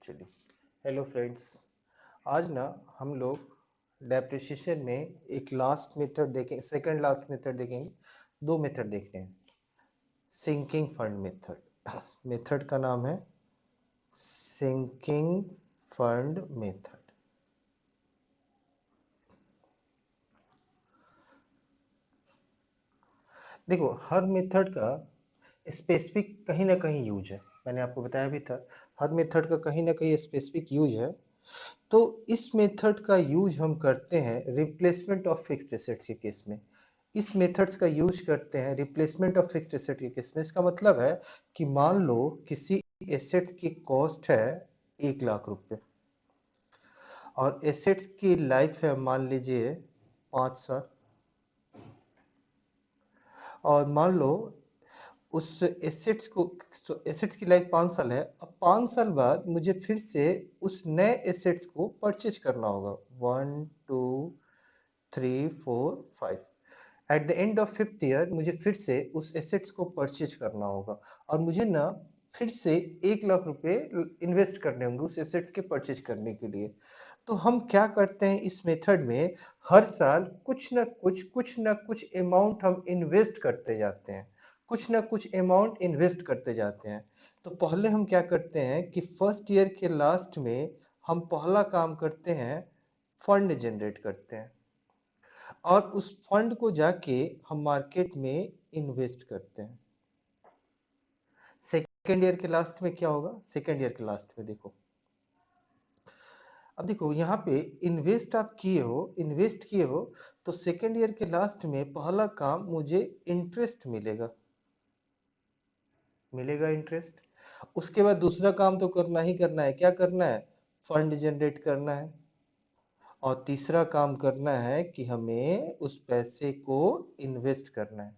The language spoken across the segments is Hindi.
चलिए। हेलो फ्रेंड्स, आज ना हम लोग डेप्रिसिएशन में एक लास्ट मेथड देखें, सेकंड लास्ट मेथड देखेंगे। दो मेथड देख रहे हैं। सिंकिंग फंड मेथड, मेथड का नाम है सिंकिंग फंड मेथड। देखो, हर मेथड का स्पेसिफिक कहीं ना कहीं यूज है। मैंने आपको बताया भी था, हर मेथड का कहीं ना कहीं स्पेसिफिक यूज है। तो इस मेथड का यूज हम करते हैं रिप्लेसमेंट ऑफ फिक्स्ड एसेट्स के केस में। इस मेथड्स का यूज करते हैं रिप्लेसमेंट ऑफ फिक्स्ड एसेट के केस में। इसका मतलब है कि मान लो किसी एसेट्स की कॉस्ट है 1,00,000 रुपए और एसेट्स की लाइफ है मान लीजिए 5 साल, और मान लो उस एसेट्स की लाइफ 5 साल है। अब 5 साल बाद मुझे फिर से उस नए एसेट्स को परचेज करना होगा। 1 2 3 4 5। At the end of 5th year मुझे फिर से उस एसेट्स को परचेज करना होगा और मुझे ना फिर से 1,00,000 रुपए इन्वेस्ट करने होंगे उस एसेट्स के परचेज करने के लिए। तो हम क्या करते हैं इस मेथड में, हर साल कुछ ना कुछ अमाउंट हम इन्वेस्ट करते जाते हैं, कुछ ना कुछ अमाउंट इन्वेस्ट करते जाते हैं। तो पहले हम क्या करते हैं कि फर्स्ट ईयर के लास्ट में हम पहला काम करते हैं, फंड जनरेट करते हैं और उस फंड को जाके हम मार्केट में इन्वेस्ट करते हैं। सेकेंड ईयर के लास्ट में क्या होगा? सेकेंड ईयर के लास्ट में देखो, अब देखो यहाँ पे इन्वेस्ट किए हो तो सेकेंड ईयर के लास्ट में पहला काम मुझे इंटरेस्ट मिलेगा इंटरेस्ट। उसके बाद दूसरा काम तो करना ही करना है। क्या करना है? फंड जनरेट करना है। और तीसरा काम करना है कि हमें उस पैसे को इन्वेस्ट करना है।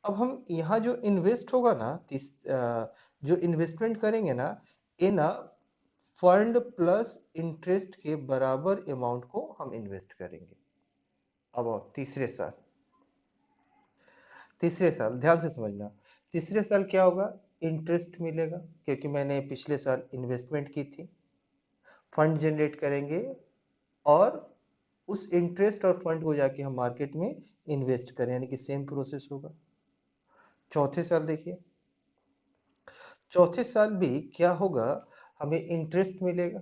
अब हम यहाँ जो इन्वेस्ट होगा ना, जो इन्वेस्टमेंट करेंगे ना, ये ना फंड प्लस इंटरेस्ट के बराबर अमाउंट को हम इन्वेस्ट करेंगे। अब और तीसरे साल ध्यान से समझना। तीसरे साल क्या होगा? इंटरेस्ट मिलेगा क्योंकि मैंने पिछले साल इन्वेस्टमेंट की थी। फंड जनरेट करेंगे और उस इंटरेस्ट और फंड को जाके हम मार्केट में इन्वेस्ट करें, यानी कि सेम प्रोसेस होगा। चौथे साल देखिए, चौथे साल भी क्या होगा? हमें इंटरेस्ट मिलेगा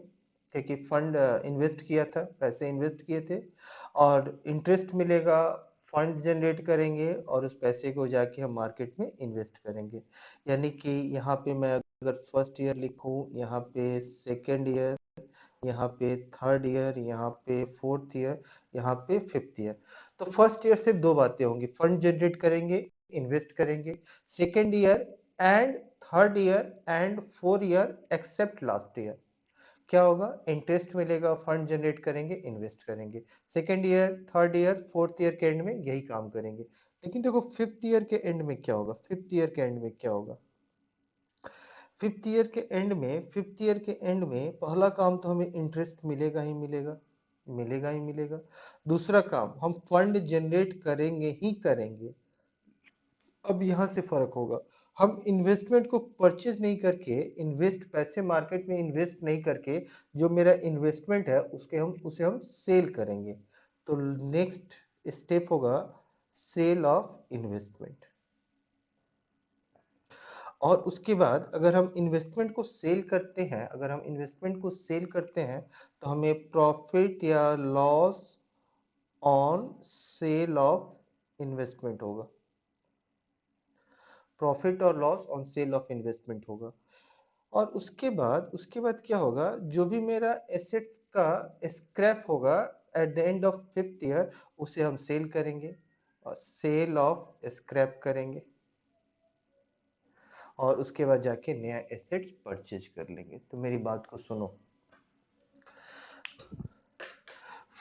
क्योंकि फंड इन्वेस्ट किया था, पैसे इन्वेस्ट किए थे और इंटरेस्ट मिलेगा। फंड जनरेट करेंगे और उस पैसे को जाके हम मार्केट में इन्वेस्ट करेंगे। यानी कि यहाँ पे मैं अगर फर्स्ट ईयर लिखूं, यहाँ पे सेकेंड ईयर, यहाँ पे थर्ड ईयर, यहाँ पे फोर्थ ईयर, यहाँ पे फिफ्थ ईयर। तो फर्स्ट ईयर सिर्फ दो बातें होंगी, फंड जनरेट करेंगे, इन्वेस्ट करेंगे। Second year and third year and fourth year except last year क्या होगा? इंटरेस्ट मिलेगा, फंड जनरेट करेंगे, इन्वेस्ट करेंगे। Second year, third year, fourth year के एंड में यही काम करेंगे। लेकिन देखो फिफ्थ ईयर के एंड में क्या होगा? फिफ्थ ईयर के एंड में पहला काम तो हमें इंटरेस्ट मिलेगा। दूसरा काम, हम फंड जनरेट करेंगे ही करेंगे। अब यहाँ से फर्क होगा, हम इन्वेस्टमेंट को परचेज नहीं करके, पैसे मार्केट में इन्वेस्ट नहीं करके, जो मेरा इन्वेस्टमेंट है उसे हम सेल करेंगे। तो नेक्स्ट स्टेप होगा सेल ऑफ इन्वेस्टमेंट। और उसके बाद अगर हम इन्वेस्टमेंट को सेल करते हैं तो हमें प्रॉफिट या loss on sale of investment होगा। प्रॉफिट और loss on sale of investment होगा। और उसके बाद क्या होगा? जो भी मेरा एसेट्स का स्क्रैप होगा at the end of fifth year, उसे हम सेल करेंगे और सेल ऑफ स्क्रैप करेंगे और उसके बाद जाके नया एसेट्स परचेज कर लेंगे। तो मेरी बात को सुनो।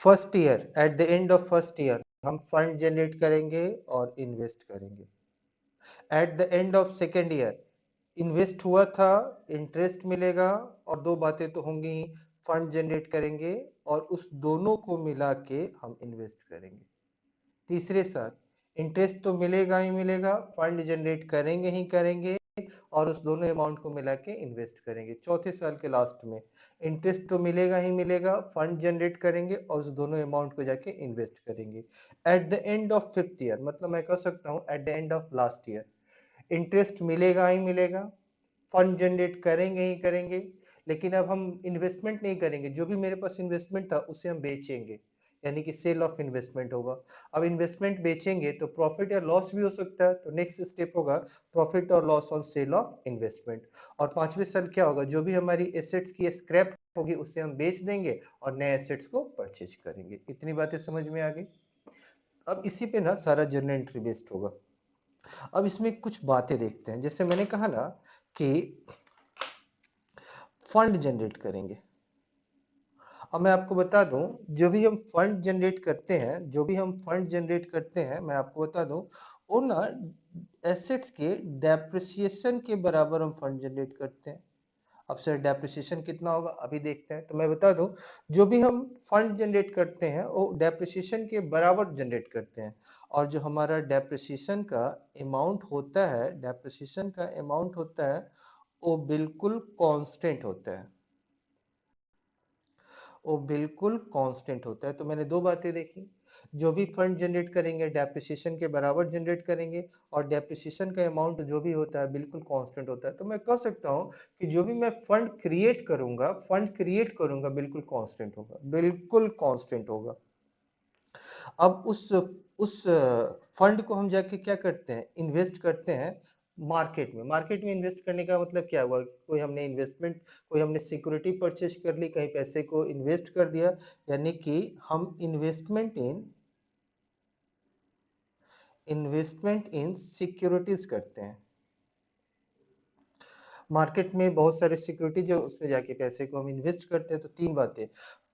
First year, at the end of first year हम फंड जनरेट करेंगे और इन्वेस्ट करेंगे। At the end of second year invest हुआ था, इंटरेस्ट मिलेगा और दो बातें तो होंगी ही, फंड जनरेट करेंगे और उस दोनों को मिला के हम इन्वेस्ट करेंगे। तीसरे साल इंटरेस्ट तो मिलेगा ही मिलेगा, फंड जनरेट करेंगे ही करेंगे और उस दोनों अमाउंट को मिला के इन्वेस्ट करेंगे। चौथे साल के लास्ट में इंटरेस्ट तो मिलेगा ही मिलेगा, फंड जनरेट करेंगे और उस दोनों अमाउंट को जाके इन्वेस्ट करेंगे। At the end of 5th year, मतलब मैं कह सकता हूँ at the end of last year, interest मिलेगा ही मिलेगा, फंड जनरेट करेंगे ही करेंगे, लेकिन अब हम इन्वेस्टमेंट नहीं करेंगे, जो भी मेरे पास इन्वेस्टमेंट था उसे हम बेचेंगे, यानी कि सेल ऑफ इन्वेस्टमेंट होगा। अब इन्वेस्टमेंट बेचेंगे तो प्रॉफिट या लॉस भी हो सकता है, तो नेक्स्ट स्टेप होगा प्रॉफिट और loss on sale of investment. और 5वें साल क्या होगा, जो भी हमारी एसेट्स की स्क्रैप होगी उसे हम बेच देंगे और नए एसेट्स को परचेज करेंगे। इतनी बातें समझ में आ गई। अब इसी पे ना सारा जर्नल एंट्री बेस्ड होगा। अब इसमें कुछ बातें देखते हैं, जैसे मैंने कहा ना कि फंड जनरेट करेंगे। अब मैं आपको बता दूं, जो भी हम फंड जनरेट करते हैं, मैं आपको बता दूं, वो ना एसेट्स के डेप्रिसिएशन के बराबर हम फंड जनरेट करते हैं। अब सर डेप्रिसिएशन कितना होगा अभी देखते हैं। तो मैं बता दूं, जो भी हम फंड जनरेट करते हैं वो डेप्रिसिएशन के बराबर जनरेट करते हैं, और जो हमारा डेप्रिसिएशन का अमाउंट होता है वो बिल्कुल कांस्टेंट होता है, वो बिल्कुल कांस्टेंट होता है। तो मैंने दो बातें देखी, जो भी फंड जनरेट करेंगे डेप्रिसिएशन के बराबर जनरेट करेंगे, और डेप्रिसिएशन का अमाउंट जो भी होता है बिल्कुल कांस्टेंट होता है। तो मैं कह सकता हूँ कि जो भी मैं फंड क्रिएट करूंगा बिल्कुल कांस्टेंट होगा, बिल्कुल कांस्टेंट होगा। अब उस फंड को हम जाके क्या करते हैं, इन्वेस्ट करते हैं मार्केट में इन्वेस्ट करने का मतलब क्या हुआ, कोई हमने सिक्योरिटी परचेज कर ली, कहीं पैसे को इन्वेस्ट कर दिया, यानी कि हम इन्वेस्टमेंट इन सिक्योरिटीज करते हैं। मार्केट में बहुत सारे सिक्योरिटीज है, उसमें जाके पैसे को हम इन्वेस्ट करते हैं। तो तीन बातें,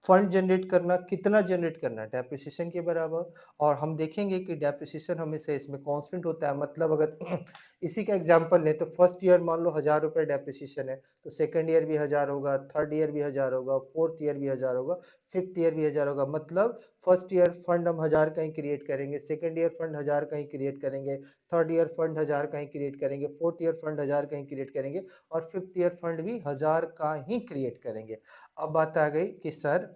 फंड जनरेट करना, कितना जनरेट करना, डेप्रिसिएशन के बराबर, और हम देखेंगे कि डेप्रिसिएशन हमेशा इसमें कांस्टेंट होता है। मतलब अगर इसी का एग्जांपल लें तो फर्स्ट ईयर मान लो 1000 रुपए डेप्रिसिएशन है, तो सेकंड ईयर भी 1000 होगा, थर्ड ईयर भी 1000 होगा, फोर्थ ईयर भी 1000 होगा, फिफ्थ ईयर भी 1000 होगा। मतलब फर्स्ट ईयर फंड हम 1000 का ही क्रिएट करेंगे, सेकंड ईयर फंड 1000 का ही क्रिएट करेंगे, थर्ड ईयर फंड 1000 का ही क्रिएट करेंगे, फोर्थ ईयर फंड 1000 का ही क्रिएट करेंगे, और फिफ्थ ईयर फंड भी 1000 का ही क्रिएट करेंगे। अब बात आ गई कि सर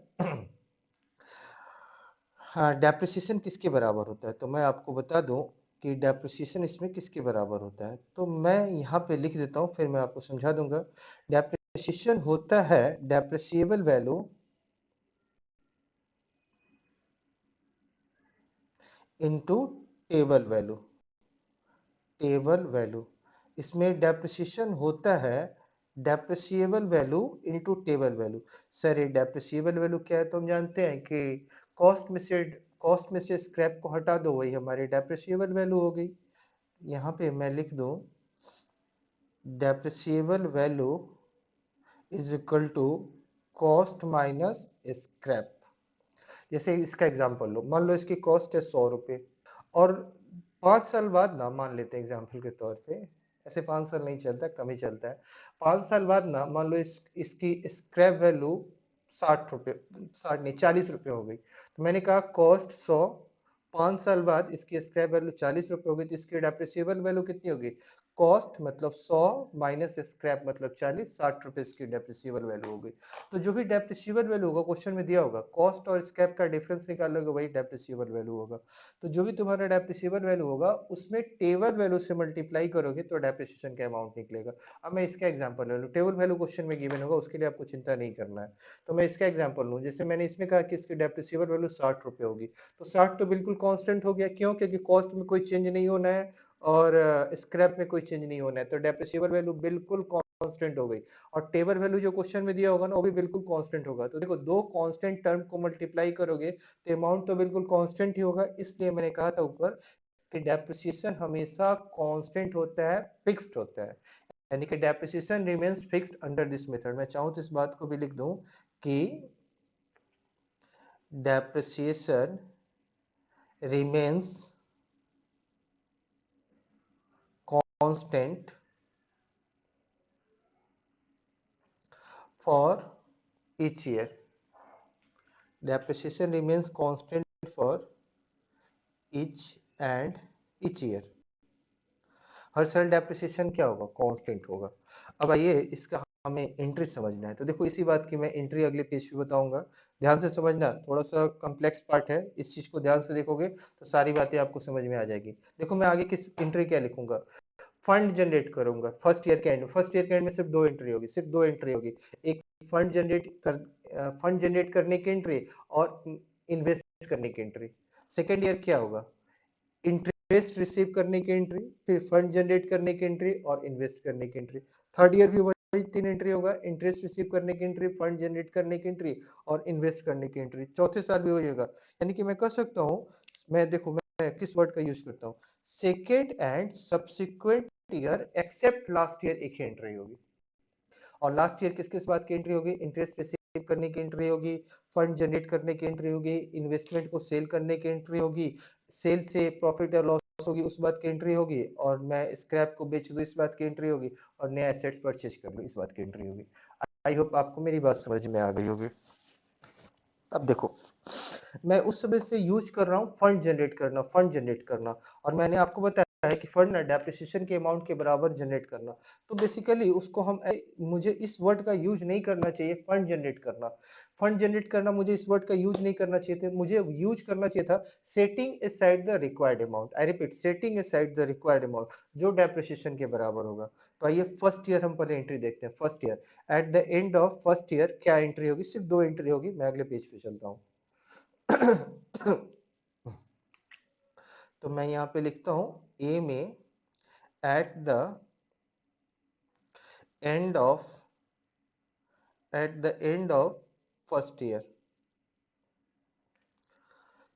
हाँ, डेप्रिसिएशन किसके बराबर होता है, तो मैं आपको बता दूं कि डेप्रिसिएशन इसमें किसके बराबर होता है। तो मैं यहाँ पे लिख देता हूँ, फिर मैं आपको समझा दूंगा। डेप्रिसिएशन होता है depreciable value into table value. इसमें डेप्रिसिएशन होता है depreciable value into table value. Sir ये डेप्रिसिएबल वैल्यू क्या है, तो हम जानते हैं कि कॉस्ट में से स्क्रैप को हटा दो, वही हमारी डेप्रिसिएबल वैल्यू हो गई। यहाँ पे मैं लिख दूं depreciable value is equal to cost minus scrap. जैसे इसका एग्जांपल लो, मान लो इसकी कॉस्ट है 100 रुपए, और 5 साल बाद ना, मान लेते हैं एग्जाम्पल के तौर पे, ऐसे 5 साल नहीं चलता, कम ही चलता है, 5 साल बाद ना मान लो इसकी स्क्रैप वैल्यू 60 रुपये, 60 नहीं 40 रुपये हो गई। तो मैंने कहा कॉस्ट 100, 5 साल बाद इसकी स्क्रैप वैल्यू 40 रुपये हो गई, तो इसकी डेप्रिसिएबल वैल्यू कितनी होगी, कॉस्ट मतलब 100 माइनस स्क्रैप मतलब 40, 60 रुपये इसकी डेप्रिसिएबल वैल्यू हो गई। तो जो भी डेप्रिसिएबल वैल्यू होगा, क्वेश्चन में दिया होगा कॉस्ट और स्क्रैप का डिफरेंस निकालोगे, वही डेप्रिसिएबल वैल्यू होगा। तो जो भी तुम्हारा डेप्रिसिएबल वैल्यू होगा उसमें टेबल वैल्यू से मल्टीप्लाई करोगे तो डेप्रिसिएशन का अमाउंट निकलेगा। अब मैं इसका एग्जांपल ले लूं, टेबल वैल्यू क्वेश्चन में गिवन होगा, उसके लिए आपको चिंता नहीं करना है। तो मैं इसका एग्जांपल लूं, जैसे मैंने इसमें कहा कि इसकी डेप्रिसिएबल वैल्यू 60 रुपये होगी, तो 60 तो बिल्कुल कांस्टेंट हो गया, क्यों, क्योंकि कॉस्ट में कोई चेंज नहीं होना है और स्क्रैप में कोई चेंज नहीं होना है, तो डेप्रिसिएबल वैल्यू बिल्कुल कांस्टेंट हो गई। और टेबल वैल्यू जो क्वेश्चन में दिया होगा ना, वो भी बिल्कुल कांस्टेंट होगा। तो देखो दो कांस्टेंट टर्म को मल्टीप्लाई करोगे तो अमाउंट तो बिल्कुल कांस्टेंट ही होगा, इसलिए मैंने कहा था ऊपर कि डेप्रिसिएशन हमेशा कांस्टेंट होता है, फिक्स्ड होता है, यानी कि depreciation remains fixed under this method. मैं चाहूं तो इस बात को भी लिख दूं कि depreciation remains constant for each year. Depreciation remains constant for each and each year. हर साल डेप्रिसिएशन क्या होगा, कांस्टेंट होगा। अब आइए इसका हमें एंट्री समझना है, तो देखो इसी बात की मैं एंट्री अगले पेज पे बताऊंगा। ध्यान से समझना, थोड़ा सा कॉम्प्लेक्स पार्ट है, इस चीज को ध्यान से देखोगे तो सारी बातें आपको समझ में आ जाएगी। देखो मैं आगे किस एंट्री क्या लिखूंगा, फंड जनरेट करूंगा फर्स्ट ईयर के एंड में। फर्स्ट ईयर के एंड में सिर्फ दो एंट्री होगी, सिर्फ दो एंट्री होगी। एक फंड जनरेट करने की एंट्री और इन्वेस्ट करने की एंट्री। सेकेंड ईयर क्या होगा, इंटरेस्ट रिसीव करने की एंट्री, फिर फंड जनरेट करने की एंट्री और इन्वेस्ट करने की एंट्री। थर्ड ईयर भी वही तीन एंट्री होगा, इंटरेस्ट रिसीव करने की एंट्री, फंड जनरेट करने की एंट्री और इन्वेस्ट करने की एंट्री। चौथे साल भी वही होगा। यानी कि मैं कह सकता हूँ, मैं देखो मैं किस वर्ड का यूज करता हूँ, second and subsequent year except last year एक ही एंट्री होगी। और लास्ट ईयर किस किस बात की एंट्री होगी, इंटरेस्ट रिसीव करने की एंट्री होगी, फंड जनरेट करने की एंट्री होगी, इन्वेस्टमेंट को सेल करने की एंट्री होगी, सेल से प्रॉफिट और लॉस होगी उस बात की एंट्री होगी, और मैं स्क्रैप को बेच दूं इस बात की एंट्री होगी, और नया एसेट्स परचेज कर लूं इस बात की एंट्री होगी। आई होप आपको मेरी बात समझ में आ गई होगी। अब देखो मैं उस समय से यूज कर रहा हूँ फंड जनरेट करना, फंड जनरेट करना, और मैंने आपको बताया है कि फंड ना डेप्रिसिएशन के अमाउंट के बराबर जनरेट करना। तो बेसिकली उसको हम मुझे इस वर्ड का यूज नहीं करना चाहिए, फंड जनरेट करना। फंड जनरेट करना मुझे इस वर्ड का यूज नहीं करना चाहिए था, मुझे यूज करना चाहिए था setting aside the required amount. I repeat, setting aside the required amount जो डेप्रिसिएशन के बराबर होगा। तो आइए फर्स्ट ईयर हम पहले एंट्री देखते हैं। First year, at the end of first year क्या एंट्री होगी, सिर्फ दो एंट्री होगी। मैं अगले पेज पे चलता हूँ। तो मैं यहां पे लिखता हूं ए में at the end of first year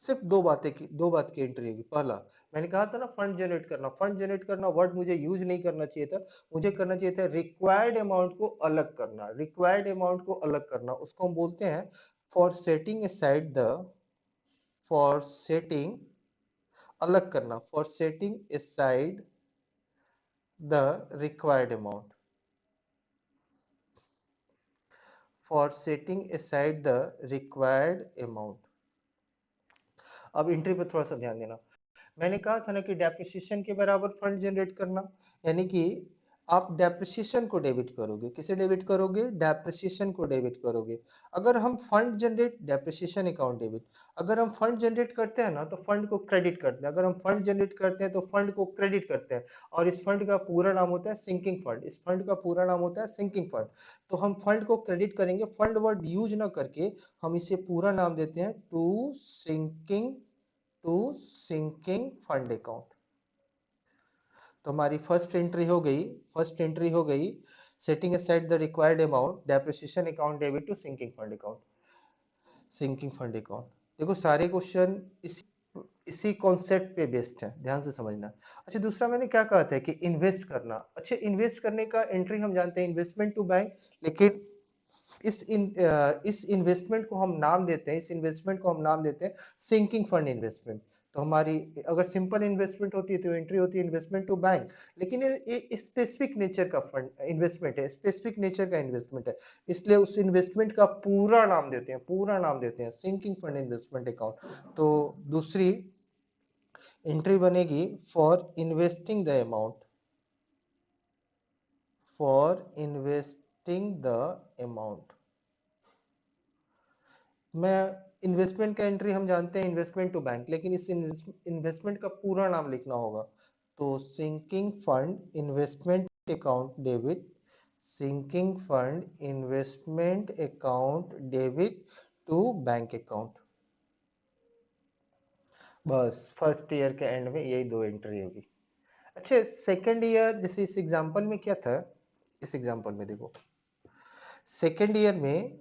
सिर्फ दो बात की एंट्री होगी। पहला, मैंने कहा था ना फंड जनरेट करना, फंड जनरेट करना वर्ड मुझे यूज नहीं करना चाहिए था, मुझे करना चाहिए था रिक्वायर्ड अमाउंट को अलग करना। रिक्वायर्ड अमाउंट को अलग करना उसको हम बोलते हैं for setting aside the, for setting, अलग करना, for setting aside the required amount, for setting aside the required amount। अब एंट्री पर थोड़ा सा ध्यान देना। मैंने कहा था ना कि डेप्रिसिएशन के बराबर फंड जनरेट करना, यानी कि आप डेप्रिसिएशन को डेबिट करोगे। किसे डेबिट करोगे, डेप्रिसिएशन को डेबिट करोगे। अगर हम fund generate, depreciation account debit, अगर हम फंड जनरेट करते हैं ना तो फंड को क्रेडिट करते हैं। अगर हम फंड जनरेट करते हैं तो फंड को क्रेडिट करते हैं, और इस फंड का पूरा नाम होता है सिंकिंग फंड। इस फंड का पूरा नाम होता है सिंकिंग फंड। तो हम फंड को क्रेडिट करेंगे, फंड वर्ड यूज ना करके हम इसे पूरा नाम देते हैं टू सिंकिंग फंड अकाउंट। तो हमारी फर्स्ट एंट्री हो गई, फर्स्ट एंट्री हो गई setting aside the required amount, depreciation account debit to sinking fund account, sinking fund account. देखो सारे क्वेश्चन इसी कॉन्सेप्ट पे बेस्ड है, ध्यान से समझना। अच्छा दूसरा मैंने क्या कहा था कि इन्वेस्ट करना। अच्छा इन्वेस्ट करने का एंट्री हम जानते हैं इन्वेस्टमेंट टू बैंक, लेकिन इस इन्वेस्टमेंट को हम नाम देते हैं, इस इन्वेस्टमेंट को हम नाम देते हैं सिंकिंग फंड इन्वेस्टमेंट। तो हमारी अगर सिंपल इन्वेस्टमेंट होती है तो एंट्री होती है इन्वेस्टमेंट टू बैंक, लेकिन ये स्पेसिफिक नेचर का फंड इन्वेस्टमेंट है, स्पेसिफिक नेचर का इन्वेस्टमेंट है, इसलिए उस इन्वेस्टमेंट का पूरा नाम देते हैं, पूरा नाम देते हैं सिंकिंग फंड इन्वेस्टमेंट अकाउंट। तो दूसरी एंट्री बनेगी for investing the amount, for investing the amount. मैं इन्वेस्टमेंट का एंट्री हम जानते हैं इन्वेस्टमेंट टू बैंक, लेकिन इस इन्वेस्टमेंट का पूरा नाम लिखना होगा। तो sinking fund investment account debit, sinking fund investment account debit to bank account. बस फर्स्ट ईयर के एंड में यही दो एंट्री होगी। अच्छा सेकेंड ईयर, जैसे इस एग्जांपल में क्या था, इस एग्जांपल में देखो सेकेंड ईयर में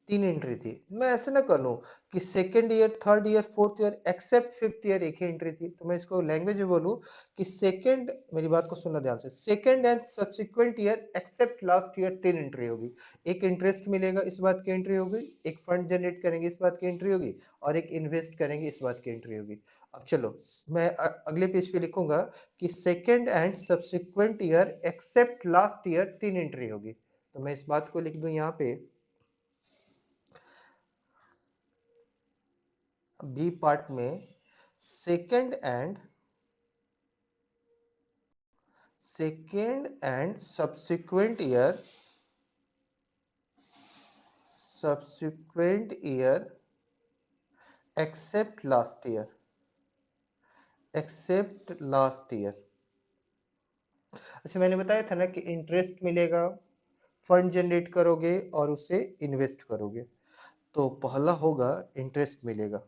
तीन एंट्री थी। मैं ऐसे ना कर लूं कि second year, third year, fourth year except fifth year एक ही एंट्री थी। तो मैं इसको लैंग्वेज में बोलूं कि सेकेंड, मेरी बात को सुनना ध्यान से, second and subsequent year except last year तीन एंट्री होगी। एक इंटरेस्ट मिलेगा इस बात की एंट्री होगी, एक फंड जनरेट करेंगे इस बात की एंट्री होगी, और एक इन्वेस्ट करेंगे इस बात की एंट्री होगी। अब चलो मैं अगले पेज पे लिखूंगा कि second and subsequent year except last year तीन एंट्री होगी। तो मैं इस बात को लिख दूं यहाँ पे बी पार्ट में, second second and subsequent year except last year अच्छा मैंने बताया था ना कि इंटरेस्ट मिलेगा, फंड जनरेट करोगे और उसे इन्वेस्ट करोगे। तो पहला होगा इंटरेस्ट मिलेगा,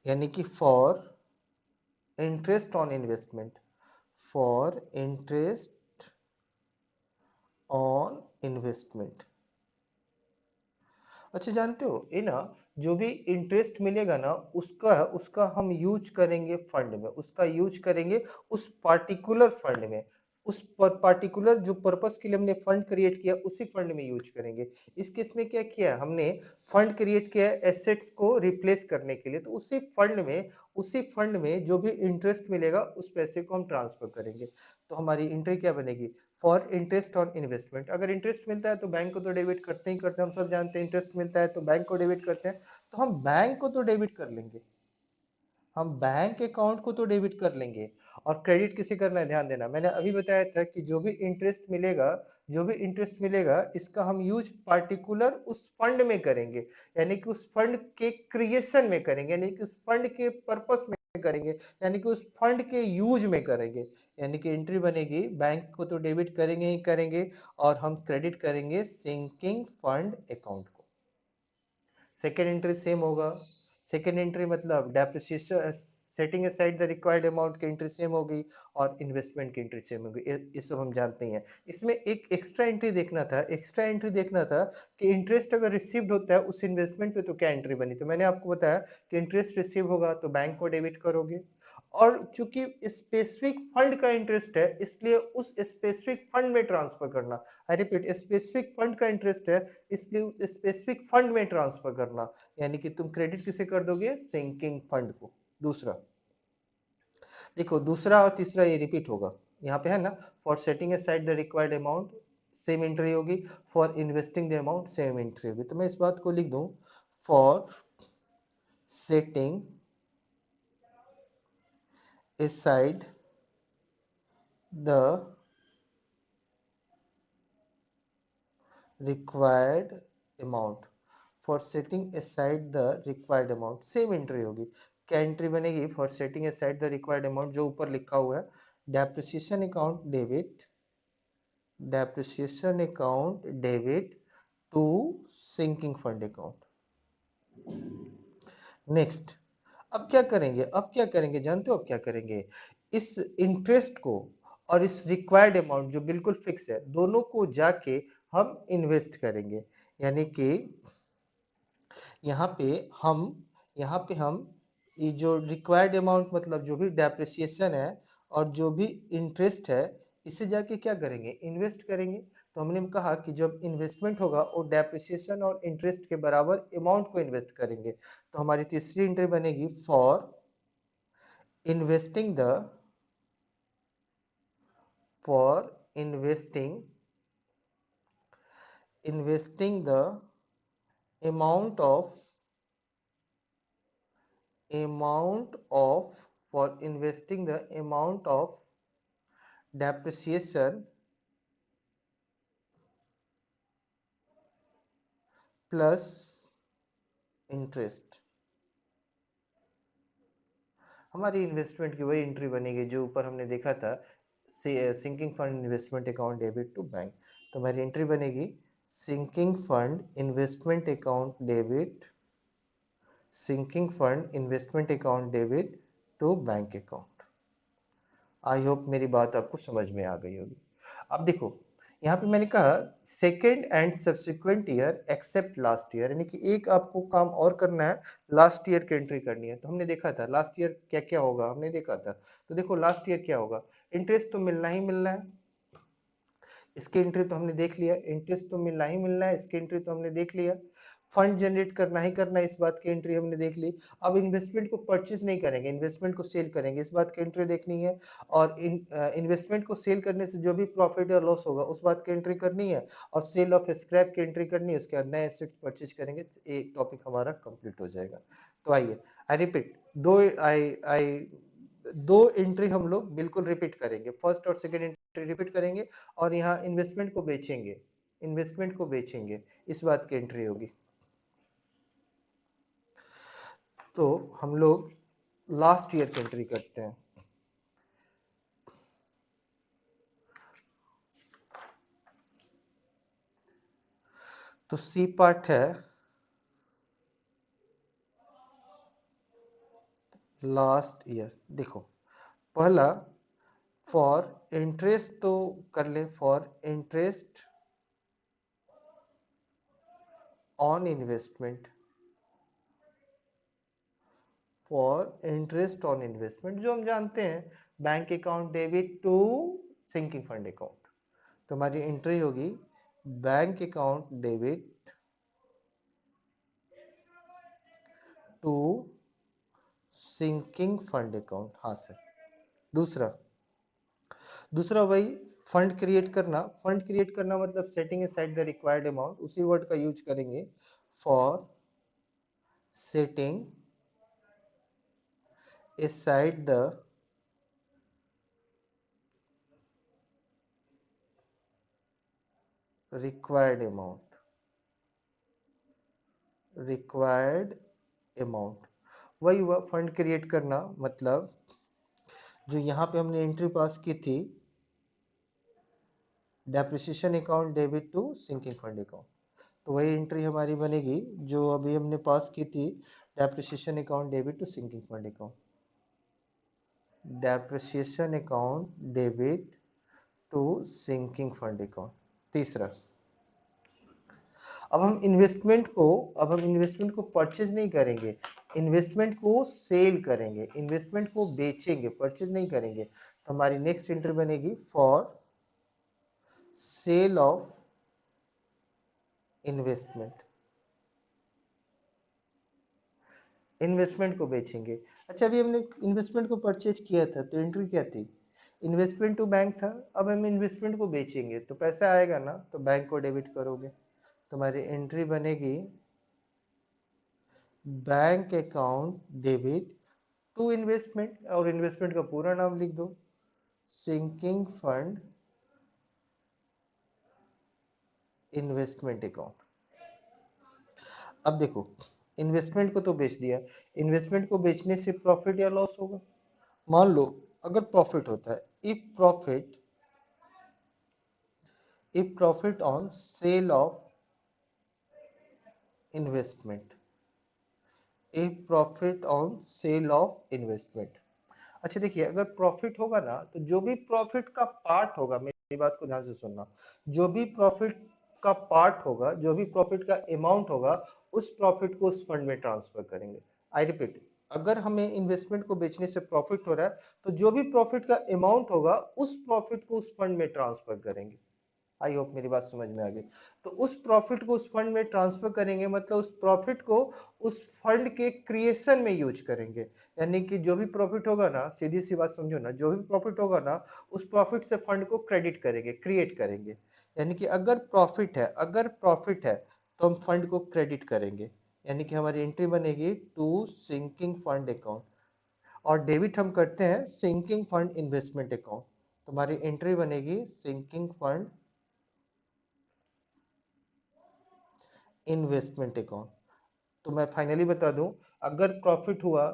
यानी कि for interest on investment, for interest on investment. अच्छा जानते हो ये ना, जो भी इंटरेस्ट मिलेगा ना उसका उसका हम यूज करेंगे फंड में, उसका यूज करेंगे उस पार्टिकुलर फंड में, उस पार्टिकुलर जो पर्पस के लिए हमने फंड क्रिएट किया उसी फंड में यूज करेंगे। इस केस में क्या किया हमने, फंड क्रिएट किया एसेट्स को रिप्लेस करने के लिए, तो उसी फंड में जो भी इंटरेस्ट मिलेगा उस पैसे को हम ट्रांसफर करेंगे। तो हमारी एंट्री क्या बनेगी, फॉर इंटरेस्ट ऑन इन्वेस्टमेंट। अगर इंटरेस्ट मिलता है तो बैंक को तो डेबिट करते ही करते हैं, हम सब जानते हैं इंटरेस्ट मिलता है तो बैंक को डेबिट करते हैं, तो हम बैंक को तो डेबिट कर लेंगे, हम बैंक अकाउंट को तो डेबिट कर लेंगे। और क्रेडिट किसे करना है ध्यान देना, मैंने अभी बताया था कि जो भी इंटरेस्ट मिलेगा इसका हम यूज पार्टिकुलर उस फंड में करेंगे, यानी कि उस फंड के क्रिएशन में करेंगे, यानी कि उस फंड के पर्पस में करेंगे, यानी कि उस फंड के यूज में करेंगे। यानी कि एंट्री बनेगी, बैंक को तो डेबिट करेंगे ही करेंगे और हम क्रेडिट करेंगे सिंकिंग फंड अकाउंट को। सेकेंड एंट्री सेम होगा, सेकेंड एंट्री मतलब depreciation, setting aside the required amount की एंट्री सेम होगी और इन्वेस्टमेंट की एंट्री सेम होगी, ये सब हम जानते हैं। इसमें एक एक्स्ट्रा एंट्री देखना था, एक्स्ट्रा एंट्री देखना था कि इंटरेस्ट अगर रिसीव्ड होता है उस इन्वेस्टमेंट पे तो क्या एंट्री बनी। तो मैंने आपको बताया कि इंटरेस्ट रिसीव होगा तो बैंक को डेबिट करोगे, और चूंकि स्पेसिफिक फंड का इंटरेस्ट है इसलिए उस स्पेसिफिक फंड में ट्रांसफर करना, आई रिपीट स्पेसिफिक फंड का इंटरेस्ट है इसलिए उस स्पेसिफिक फंड में ट्रांसफर करना, यानी कि तुम क्रेडिट किसे कर दोगे, सिंकिंग फंड को। दूसरा देखो, दूसरा और तीसरा ये रिपीट होगा, यहाँ पे है ना, for setting aside the required amount same entry होगी, for investing the amount same entry होगी। तो मैं इस बात को लिख दूं, for setting aside the required amount, for setting aside the required amount same entry होगी। क्या एंट्री बनेगी, for setting aside the required amount जो ऊपर लिखा हुआ है, depreciation account debit, depreciation account debit to sinking fund account. Next, अब क्या करेंगे, अब क्या करेंगे जानते हो, अब क्या करेंगे, इस इंटरेस्ट को और इस रिक्वायर्ड अमाउंट जो बिल्कुल फिक्स है दोनों को जाके हम इन्वेस्ट करेंगे। यानी कि यहाँ पे हम यहाँ पे हम ये जो रिक्वायर्ड अमाउंट मतलब जो भी डेप्रिसिएशन है और जो भी इंटरेस्ट है इसे जाके क्या करेंगे, इन्वेस्ट करेंगे। तो हमने कहा कि जब इन्वेस्टमेंट होगा वो डेप्रिसिएशन और इंटरेस्ट के बराबर अमाउंट को इन्वेस्ट करेंगे। तो हमारी तीसरी एंट्री बनेगी, for investing the for investing the amount of for investing the amount of depreciation plus interest। हमारी इन्वेस्टमेंट की वही एंट्री बनेगी जो ऊपर हमने देखा था, sinking fund investment account debit to bank. तो हमारी एंट्री बनेगी sinking fund investment account debit, sinking fund investment account debit to bank account. I hope मेरी बात आपको समझ में आ गई होगी। अब देखो यहाँ पे मैंने कहा second and subsequent year except last year, यानी कि एक आपको काम और करना है, लास्ट ईयर की एंट्री करनी है। तो हमने देखा था लास्ट ईयर क्या क्या होगा, हमने देखा था। तो देखो लास्ट ईयर क्या होगा, इंटरेस्ट तो मिलना ही मिलना है, इसकी एंट्री तो हमने देख लिया, इंटरेस्ट तो मिलना ही मिलना है, इसकी एंट्री तो हमने देख लिया। फंड जनरेट करना ही करना है, इस बात की एंट्री हमने देख ली। अब इन्वेस्टमेंट को परचेज नहीं करेंगे, इन्वेस्टमेंट को सेल करेंगे, इस बात की एंट्री देखनी है। और इन्वेस्टमेंट को सेल करने से जो भी प्रॉफिट या लॉस होगा उस बात की एंट्री करनी है, और सेल ऑफ स्क्रैप की एंट्री करनी है, उसके बाद नए एसेट्स परचेज करेंगे, एक टॉपिक हमारा कंप्लीट हो जाएगा। तो आइए आई रिपीट, दो आई आई दो एंट्री हम लोग बिल्कुल रिपीट करेंगे, फर्स्ट और सेकंड एंट्री रिपीट करेंगे और यहाँ इन्वेस्टमेंट को बेचेंगे, इन्वेस्टमेंट को बेचेंगे, इस बात की एंट्री होगी। तो हम लोग लास्ट ईयर की एंट्री करते हैं। तो सी पार्ट है लास्ट ईयर। देखो पहला फॉर इंटरेस्ट तो कर ले, for interest on investment, for interest on investment जो हम जानते हैं bank account debit to sinking fund account. तो हमारी एंट्री होगी bank account debit to sinking fund account. हाँ सर। दूसरा दूसरा वही फंड क्रिएट करना, फंड क्रिएट करना मतलब setting aside the required amount, उसी वर्ड का यूज करेंगे, for setting aside the required amount, required amount। वही हुआ फंड क्रिएट करना मतलब जो यहाँ पे हमने एंट्री पास की थी depreciation account debit to sinking fund account, तो वही एंट्री हमारी बनेगी जो अभी हमने पास की थी depreciation account debit to sinking fund account, depreciation account debit to sinking fund account. तीसरा अब हम इन्वेस्टमेंट को परचेज नहीं करेंगे, इन्वेस्टमेंट को सेल करेंगे, इन्वेस्टमेंट को बेचेंगे, परचेज नहीं करेंगे। तो हमारी नेक्स्ट एंट्री बनेगी for sale of investment, investment को बेचेंगे। अच्छा अभी हमने इन्वेस्टमेंट को परचेज किया था तो एंट्री क्या थी, इन्वेस्टमेंट टू बैंक था। अब हम इन्वेस्टमेंट को बेचेंगे तो पैसा आएगा ना, तो बैंक को डेबिट करोगे, तो हमारी एंट्री बनेगी bank account debit to investment, और इन्वेस्टमेंट का पूरा नाम लिख दो सिंकिंग फंड इन्वेस्टमेंट अकाउंट। अब देखो इन्वेस्टमेंट को तो बेच दिया, इन्वेस्टमेंट को बेचने से प्रॉफिट या लॉस होगा। मान लो अगर प्रॉफिट होता है, if profit on sale of investment, if profit on sale of investment. अच्छा देखिए अगर प्रॉफिट होगा ना तो जो भी प्रॉफिट का पार्ट होगा, मेरी बात को ध्यान से सुनना, जो भी प्रॉफिट का पार्ट होगा, जो भी प्रॉफिट का अमाउंट होगा, उस प्रॉफिट को उस फंड में ट्रांसफर करेंगे। आई रिपीट, अगर हमें इन्वेस्टमेंट को बेचने से प्रॉफिट हो रहा है तो जो भी प्रॉफिट का अमाउंट होगा उस प्रॉफिट को उस फंड में ट्रांसफर करेंगे। आई होप मेरी बात समझ में आ गई। तो उस प्रॉफिट को उस फंड में ट्रांसफर करेंगे मतलब उस प्रॉफिट को उस फंड के क्रिएशन में यूज करेंगे। यानी कि जो भी प्रॉफिट होगा ना, सीधी सी बात समझो ना, जो भी प्रॉफिट होगा ना उस प्रॉफिट से फंड को क्रेडिट करेंगे, क्रिएट करेंगे। यानी कि अगर प्रॉफिट है तो हम फंड को क्रेडिट करेंगे, यानी कि हमारी एंट्री बनेगी टू सिंकिंग फंड अकाउंट, और डेबिट हम करते हैं सिंकिंग फंड इन्वेस्टमेंट अकाउंट। तो हमारी एंट्री बनेगी सिंकिंग फंड इन्वेस्टमेंट अकाउंट। तो मैं फाइनली बता दूं, अगर प्रॉफिट हुआ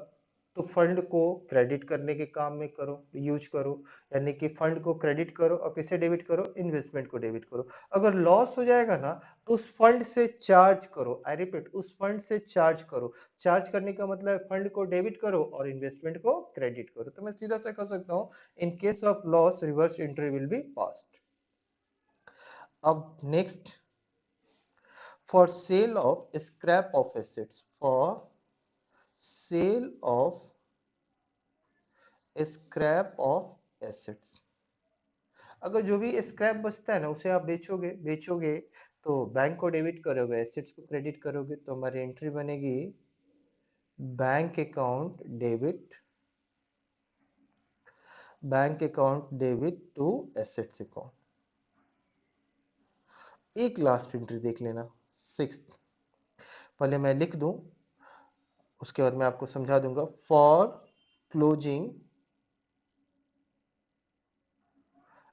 तो फंड को क्रेडिट करने के काम में करो, यूज करो, यानी कि फंड को क्रेडिट करो और किसे डेबिट करो, इन्वेस्टमेंट को डेबिट करो। अगर लॉस हो जाएगा ना तो उस फंड से चार्ज करो, आई रिपीट उस फंड से चार्ज करो। चार्ज करने का मतलब फंड को डेबिट करो और इन्वेस्टमेंट को क्रेडिट करो। तो मैं सीधा सा कह सकता हूं in case of loss reverse entry will be passed. अब next, for sale of scrap of assets, for sale of scrap of assets। अगर जो भी स्क्रैप बचता है ना उसे आप बेचोगे तो बैंक को डेबिट करोगे, एसेट्स को क्रेडिट करोगे, तो हमारी एंट्री बनेगी bank account debit to assets account. एक लास्ट एंट्री देख लेना, सिक्स्थ, पहले मैं लिख दूं उसके बाद मैं आपको समझा दूंगा। For closing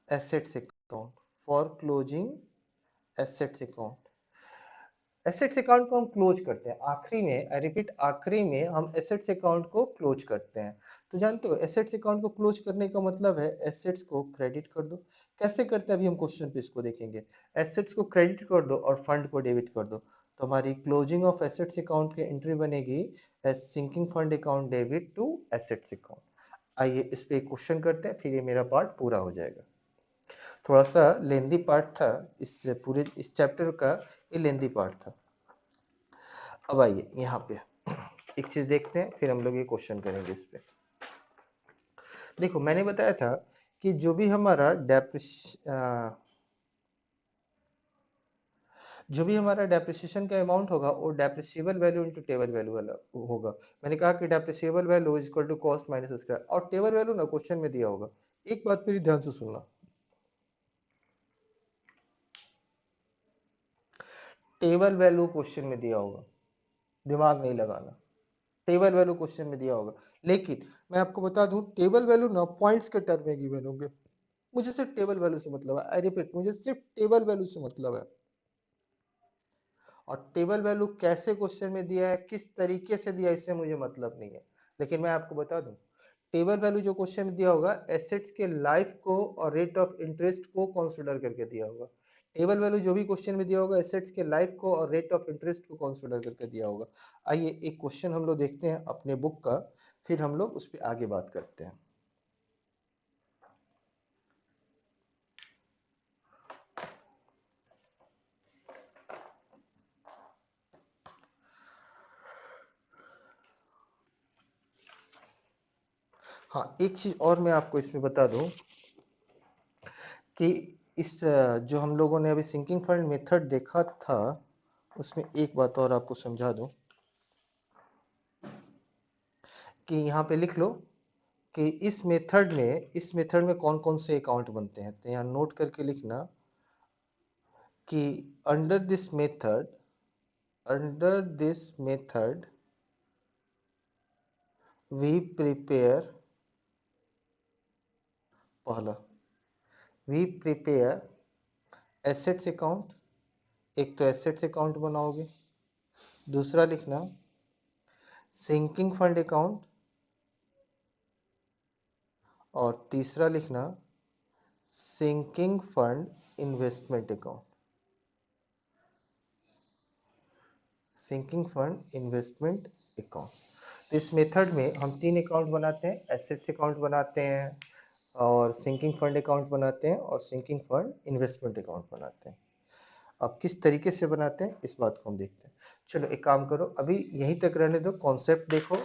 assets account, for closing assets account. Assets account को हम क्लोज करते हैं आखिरी में, आई रिपीट आखिरी में हम एसेट्स अकाउंट को क्लोज करते हैं। तो जानते हो एसेट्स अकाउंट को क्लोज करने का मतलब है एसेट्स को क्रेडिट कर दो। कैसे करते हैं अभी हम क्वेश्चन पे इसको देखेंगे। एसेट्स को क्रेडिट कर दो और फंड को डेबिट कर दो, तो हमारी क्लोजिंग ऑफ एसेट्स अकाउंट की एंट्री बनेगी as sinking fund account debit to assets account. आइए इस पे क्वेश्चन करते हैं, फिर ये मेरा पार्ट पूरा हो जाएगा। थोड़ा सा लेंदी पार्ट था इस पूरे इस चैप्टर का, ये लेंदी पार्ट था। अब आइए यहाँ पे एक चीज देखते हैं, फिर हम लोग ये क्वेश्चन करेंगे इस पे। देखो मैंने बताया था कि जो भी हमारा डेप्रिसिएशन का अमाउंट होगा वो depreciable value into table value वाला होगा। मैंने कहा कि depreciable value is equal to cost minus scrap, और टेबल वैल्यू ना क्वेश्चन में दिया होगा। एक बात मेरी ध्यान से सुनना, टेबल वैल्यू क्वेश्चन में दिया होगा, दिमाग नहीं लगाना। टेबल वैल्यू क्वेश्चन में दिया होगा, लेकिन मैं आपको बता दूं टेबल वैल्यू ना पॉइंट्स के टर्म में गिवन होंगे। मुझे सिर्फ टेबल वैल्यू से मतलब है, आई रिपीट मुझे सिर्फ टेबल वैल्यू से मतलब है। और टेबल वैल्यू कैसे क्वेश्चन में दिया है, किस तरीके से दिया है, इससे मुझे मतलब नहीं है। लेकिन मैं आपको बता दूं टेबल वैल्यू जो क्वेश्चन में दिया होगा एसेट्स के लाइफ को और रेट ऑफ इंटरेस्ट को कंसीडर करके दिया होगा। टेबल वैल्यू जो भी क्वेश्चन में दिया होगा एसेट्स के लाइफ को और रेट ऑफ इंटरेस्ट को कंसीडर करके दिया होगा। आइए एक क्वेश्चन हम लोग देखते हैं अपने बुक का, फिर हम लोग उस पर आगे बात करते हैं। हाँ एक चीज और मैं आपको इसमें बता दूं कि इस जो हम लोगों ने अभी सिंकिंग फंड मेथड देखा था उसमें एक बात और आपको समझा दूं कि यहाँ पे लिख लो कि इस मेथड में कौन कौन से अकाउंट बनते हैं। तो यहाँ नोट करके लिखना कि under this method we prepare, पहला वी प्रिपेयर एसेट्स अकाउंट, एक तो एसेट्स अकाउंट बनाओगे, दूसरा लिखना सिंकिंग फंड अकाउंट, और तीसरा लिखना sinking fund investment account. Sinking fund investment account. इस मेथड में हम 3 अकाउंट बनाते हैं, एसेट्स अकाउंट बनाते हैं और सिंकिंग फंड अकाउंट बनाते हैं और सिंकिंग फंड इन्वेस्टमेंट अकाउंट बनाते हैं। अब किस तरीके से बनाते हैं इस बात को हम देखते हैं। चलो एक काम करो, अभी यहीं तक रहने दो, कॉन्सेप्ट देखो,